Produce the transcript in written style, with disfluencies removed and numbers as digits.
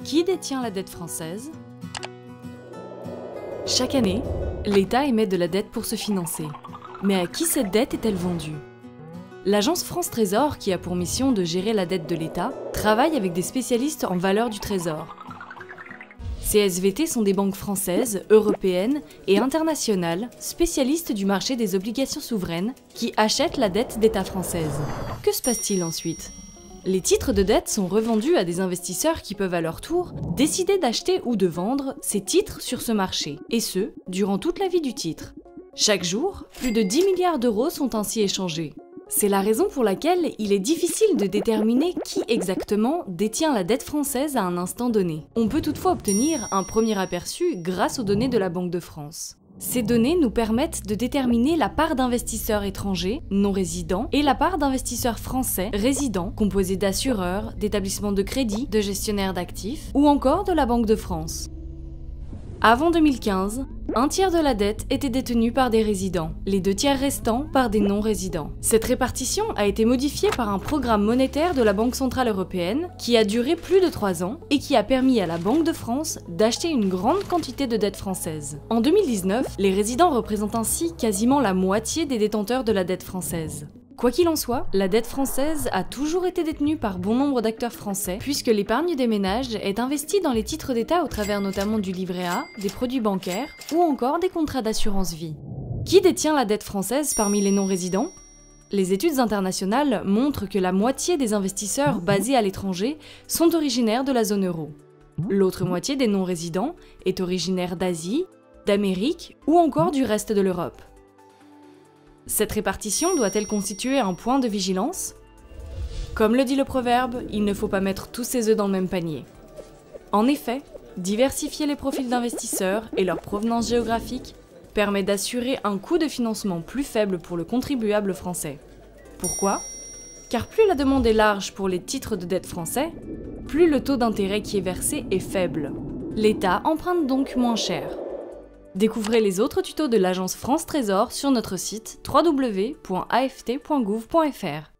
Qui détient la dette française? Chaque année, l'État émet de la dette pour se financer. Mais à qui cette dette est-elle vendue? L'agence France Trésor, qui a pour mission de gérer la dette de l'État, travaille avec des spécialistes en valeur du trésor. Ces SVT sont des banques françaises, européennes et internationales spécialistes du marché des obligations souveraines qui achètent la dette d'État française. Que se passe-t-il ensuite? Les titres de dette sont revendus à des investisseurs qui peuvent à leur tour décider d'acheter ou de vendre ces titres sur ce marché, et ce, durant toute la vie du titre. Chaque jour, plus de 10 milliards d'euros sont ainsi échangés. C'est la raison pour laquelle il est difficile de déterminer qui exactement détient la dette française à un instant donné. On peut toutefois obtenir un premier aperçu grâce aux données de la Banque de France. Ces données nous permettent de déterminer la part d'investisseurs étrangers, non résidents, et la part d'investisseurs français, résidents, composés d'assureurs, d'établissements de crédit, de gestionnaires d'actifs, ou encore de la Banque de France. Avant 2015, un tiers de la dette était détenu par des résidents, les 2 tiers restants par des non-résidents. Cette répartition a été modifiée par un programme monétaire de la Banque Centrale Européenne qui a duré plus de 3 ans et qui a permis à la Banque de France d'acheter une grande quantité de dettes françaises. En 2019, les résidents représentent ainsi quasiment la moitié des détenteurs de la dette française. Quoi qu'il en soit, la dette française a toujours été détenue par bon nombre d'acteurs français, puisque l'épargne des ménages est investie dans les titres d'État au travers notamment du livret A, des produits bancaires ou encore des contrats d'assurance vie. Qui détient la dette française parmi les non-résidents? Les études internationales montrent que la moitié des investisseurs basés à l'étranger sont originaires de la zone euro. L'autre moitié des non-résidents est originaire d'Asie, d'Amérique ou encore du reste de l'Europe. Cette répartition doit-elle constituer un point de vigilance? Comme le dit le proverbe, il ne faut pas mettre tous ses œufs dans le même panier. En effet, diversifier les profils d'investisseurs et leur provenance géographique permet d'assurer un coût de financement plus faible pour le contribuable français. Pourquoi? Car plus la demande est large pour les titres de dette français, plus le taux d'intérêt qui est versé est faible. L'État emprunte donc moins cher. Découvrez les autres tutos de l'agence France Trésor sur notre site www.aft.gouv.fr.